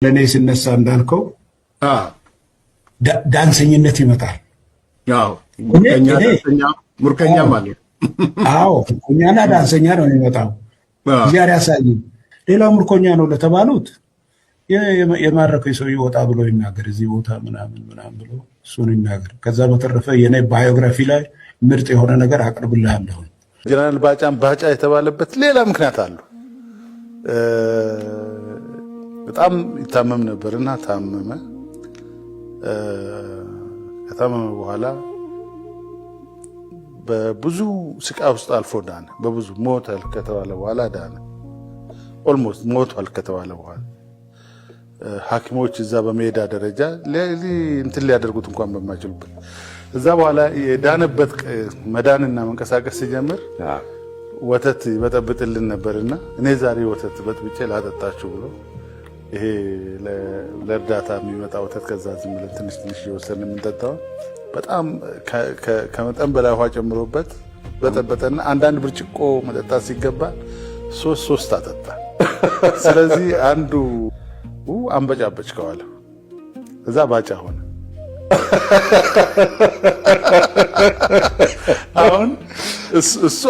ለኔ ሲነሳ እንዳልከው ዳንሰኝነት ይመጣል። ያው ሙርከኛ ማለት አዎ ሙርከኛና ዳንሰኛ ነው የሚመጣው። እግዚአብሔር ያሳይ። ሌላው ሙርከኛ ነው ለተባሉት የማረከው ሰው ይወጣ ብሎ ይናገር፣ እዚህ ቦታ ምናምን ብሎ እሱን ይናገር። ከዛ በተረፈ የኔ ባዮግራፊ ላይ ምርጥ የሆነ ነገር አቅርብልሃለሁ። ጀነራል ባጫ የተባለበት ሌላ ምክንያት አለው። በጣም ይታመም ነበርና ታመመ። ከታመመ በኋላ በብዙ ስቃይ ውስጥ አልፎ ዳነ። በብዙ ሞቷል ከተባለ በኋላ ዳነ። ኦልሞስት ሞቷል ከተባለ በኋላ ሐኪሞች እዛ በሜዳ ደረጃ እንትን ሊያደርጉት እንኳን በማይችሉበት እዛ በኋላ የዳነበት መዳንና መንቀሳቀስ ሲጀምር ወተት ይበጠብጥልን ነበርና እኔ ዛሬ ወተት በጥብጬ ላጠጣችሁ ብሎ ይሄ ለእርዳታ የሚመጣ ወተት ከዛ ዝም ብለን ትንሽ እየወሰድን የምንጠጣው በጣም ከመጠን በላይ ውሃ ጨምሮበት በጠበጠና አንዳንድ ብርጭቆ መጠጣት ሲገባ ሶስት አጠጣ። ስለዚህ አንዱ አንበጫበጭ ከዋለ እዛ ባጫ ሆነ። አሁን እሱ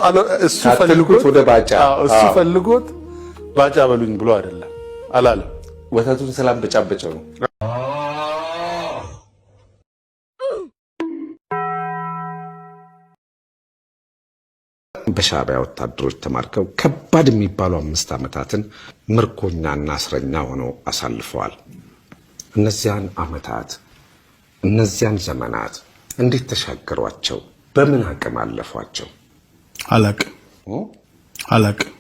ፈልጎት ባጫ በሉኝ ብሎ አይደለም አላለም። ወተቱን ስላንበጫበጨ ነው። በሻዕቢያ ወታደሮች ተማርከው ከባድ የሚባሉ 5 ዓመታትን ምርኮኛና እስረኛ ሆነው አሳልፈዋል። እነዚያን ዓመታት እነዚያን ዘመናት እንዴት ተሻገሯቸው? በምን አቅም አለፏቸው? አላቅም